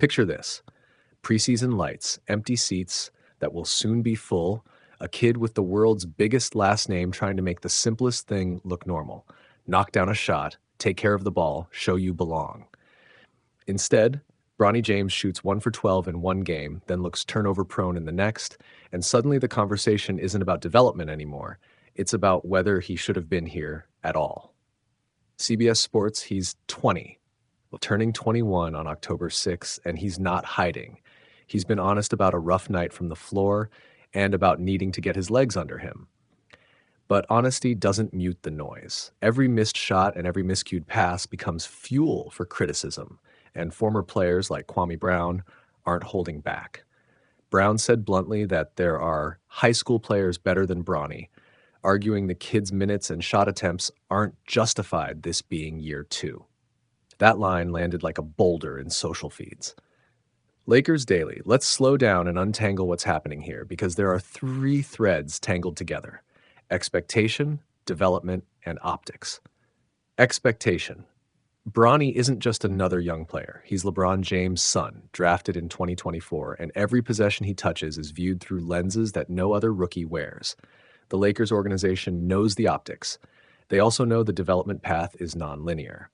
Picture this: preseason lights, empty seats that will soon be full, a kid with the world's biggest last name trying to make the simplest thing look normal: knock down a shot, take care of the ball, show you belong. Instead, Bronny James shoots 1 for 12 in one game, then looks turnover prone in the next, and suddenly the conversation isn't about development anymore. It's about whether he should have been here at all. CBS Sports, he's 20, turning 21 on October 6th, and he's not hiding. He's been honest about a rough night from the floor and about needing to get his legs under him. But honesty doesn't mute the noise. Every missed shot and every miscued pass becomes fuel for criticism, and former players like Kwame Brown aren't holding back. Brown said bluntly that there are high school players better than Bronny, arguing the kid's minutes and shot attempts aren't justified, this being year 2. That line landed like a boulder in social feeds. Lakers Daily, let's slow down and untangle what's happening here, because there are 3 threads tangled together: expectation, development, and optics. Expectation. Bronny isn't just another young player. He's LeBron James' son, drafted in 2024, and every possession he touches is viewed through lenses that no other rookie wears. The Lakers organization knows the optics. They also know the development path is non-linear.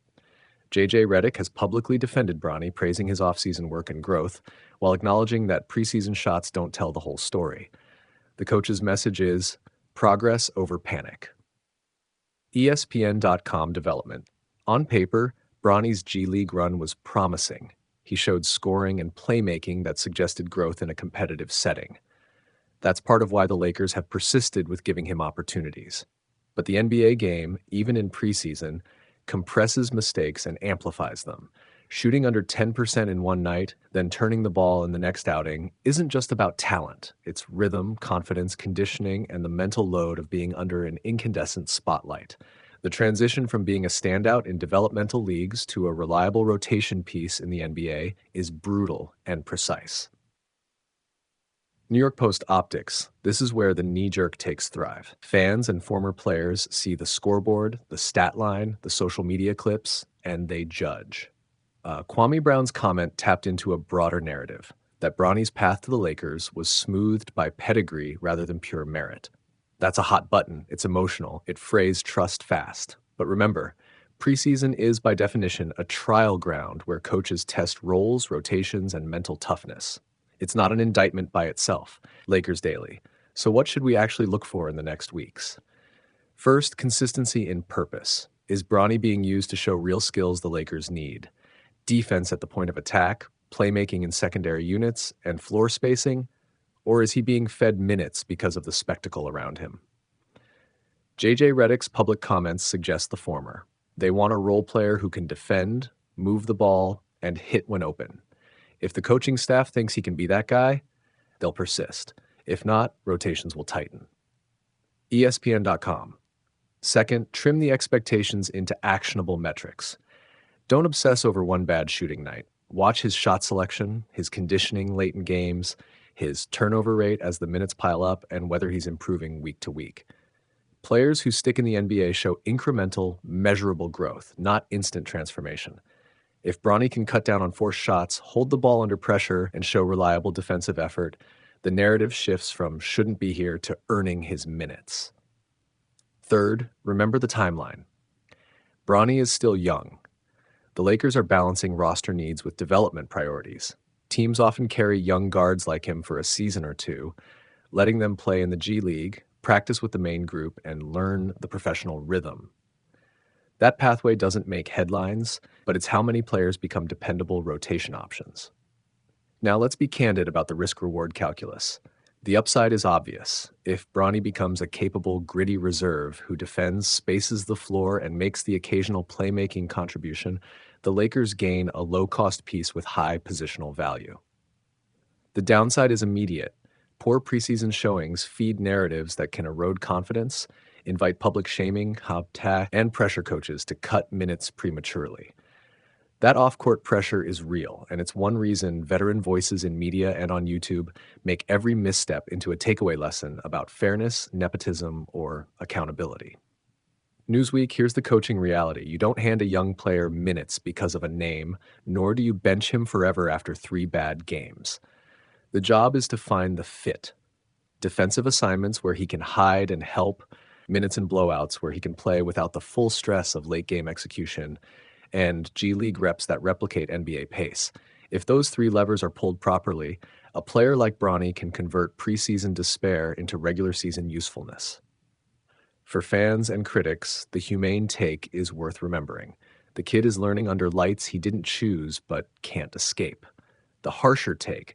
J.J. Redick has publicly defended Bronny, praising his offseason work and growth, while acknowledging that preseason shots don't tell the whole story. The coach's message is progress over panic. ESPN.com development. On paper, Bronny's G League run was promising. He showed scoring and playmaking that suggested growth in a competitive setting. That's part of why the Lakers have persisted with giving him opportunities. But the NBA game, even in preseason, compresses mistakes and amplifies them. Shooting under 10% in one night, then turning the ball in the next outing, isn't just about talent. It's rhythm, confidence, conditioning, and the mental load of being under an incandescent spotlight. The transition from being a standout in developmental leagues to a reliable rotation piece in the NBA is brutal and precise. New York Post optics. This is where the knee-jerk takes thrive. Fans and former players see the scoreboard, the stat line, the social media clips, and they judge. Kwame Brown's comment tapped into a broader narrative, that Bronny's path to the Lakers was smoothed by pedigree rather than pure merit. That's a hot button. It's emotional. It frays trust fast. But remember, preseason is by definition a trial ground where coaches test roles, rotations, and mental toughness. It's not an indictment by itself. Lakers Daily. So what should we actually look for in the next weeks? First, consistency in purpose. Is Bronny being used to show real skills the Lakers need? Defense at the point of attack, playmaking in secondary units, and floor spacing? Or is he being fed minutes because of the spectacle around him? J.J. Redick's public comments suggest the former. They want a role player who can defend, move the ball, and hit when open. If the coaching staff thinks he can be that guy, they'll persist. If not, rotations will tighten. ESPN.com. Second, trim the expectations into actionable metrics. Don't obsess over one bad shooting night. Watch his shot selection, his conditioning late in games, his turnover rate as the minutes pile up, and whether he's improving week to week. Players who stick in the NBA show incremental, measurable growth, not instant transformation. If Bronny can cut down on forced shots, hold the ball under pressure, and show reliable defensive effort, the narrative shifts from shouldn't be here to earning his minutes. Third, remember the timeline. Bronny is still young. The Lakers are balancing roster needs with development priorities. Teams often carry young guards like him for a season or two, letting them play in the G League, practice with the main group, and learn the professional rhythm. That pathway doesn't make headlines, but it's how many players become dependable rotation options. Now let's be candid about the risk-reward calculus. The upside is obvious. If Bronny becomes a capable, gritty reserve who defends, spaces the floor, and makes the occasional playmaking contribution, the Lakers gain a low-cost piece with high positional value. The downside is immediate. Poor preseason showings feed narratives that can erode confidence, invite public shaming, and pressure coaches to cut minutes prematurely. That off-court pressure is real, and it's one reason veteran voices in media and on YouTube make every misstep into a takeaway lesson about fairness, nepotism, or accountability. Newsweek, here's the coaching reality. You don't hand a young player minutes because of a name, nor do you bench him forever after 3 bad games. The job is to find the fit. Defensive assignments where he can hide and help, minutes and blowouts where he can play without the full stress of late game execution, and G League reps that replicate NBA pace. If those 3 levers are pulled properly, a player like Bronny can convert preseason despair into regular season usefulness. For fans and critics, the humane take is worth remembering. The kid is learning under lights he didn't choose but can't escape. The harsher take,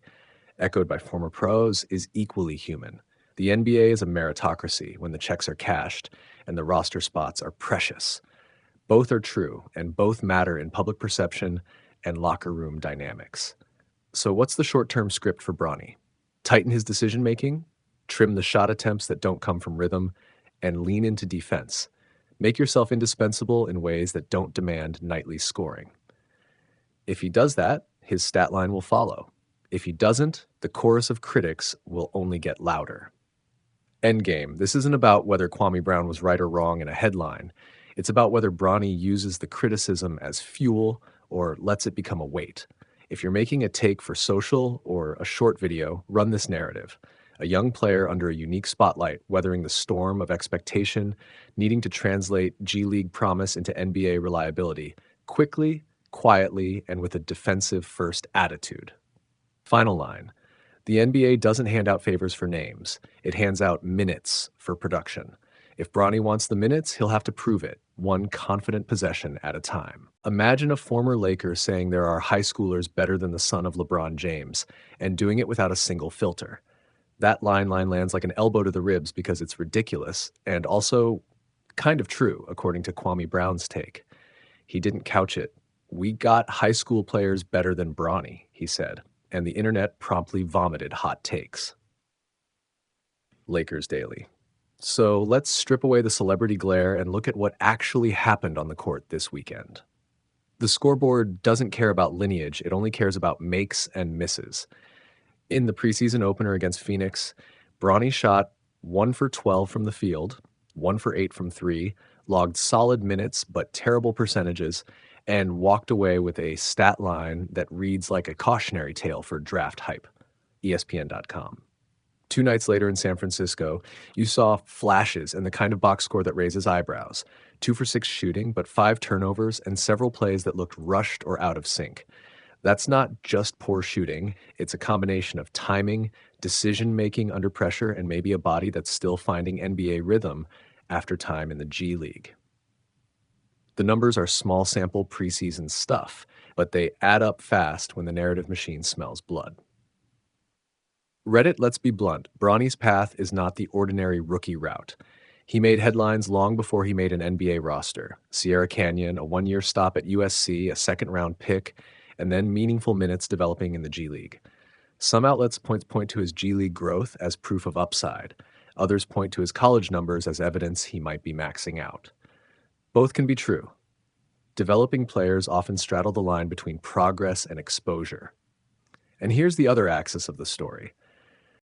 echoed by former pros, is equally human. The NBA is a meritocracy when the checks are cashed and the roster spots are precious. Both are true, and both matter in public perception and locker room dynamics. So what's the short-term script for Bronny? Tighten his decision-making, trim the shot attempts that don't come from rhythm, and lean into defense. Make yourself indispensable in ways that don't demand nightly scoring. If he does that, his stat line will follow. If he doesn't, the chorus of critics will only get louder. Endgame. This isn't about whether Kwame Brown was right or wrong in a headline. It's about whether Bronny uses the criticism as fuel or lets it become a weight. If you're making a take for social or a short video, run this narrative. A young player under a unique spotlight, weathering the storm of expectation, needing to translate G League promise into NBA reliability, quickly, quietly, and with a defensive-first attitude. Final line. The NBA doesn't hand out favors for names. It hands out minutes for production. If Bronny wants the minutes, he'll have to prove it, one confident possession at a time. Imagine a former Laker saying there are high schoolers better than the son of LeBron James, and doing it without a single filter. That line lands like an elbow to the ribs because it's ridiculous, and also kind of true, according to Kwame Brown's take. He didn't couch it. "We got high school players better than Bronny," he said, and the internet promptly vomited hot takes. Lakers Daily. So let's strip away the celebrity glare and look at what actually happened on the court this weekend. The scoreboard doesn't care about lineage, it only cares about makes and misses. In the preseason opener against Phoenix, Bronny shot 1 for 12 from the field, 1 for 8 from 3, logged solid minutes but terrible percentages, and walked away with a stat line that reads like a cautionary tale for draft hype. ESPN.com. 2 nights later in San Francisco, you saw flashes and the kind of box score that raises eyebrows. 2 for 6 shooting, but 5 turnovers and several plays that looked rushed or out of sync. That's not just poor shooting. It's a combination of timing, decision-making under pressure, and maybe a body that's still finding NBA rhythm after time in the G League. The numbers are small sample preseason stuff, but they add up fast when the narrative machine smells blood. Reddit, let's be blunt. Bronny's path is not the ordinary rookie route. He made headlines long before he made an NBA roster. Sierra Canyon, a 1-year stop at USC, a second-round pick, and then meaningful minutes developing in the G League. Some outlets point to his G League growth as proof of upside. Others point to his college numbers as evidence he might be maxing out. Both can be true. Developing players often straddle the line between progress and exposure. And here's the other axis of the story.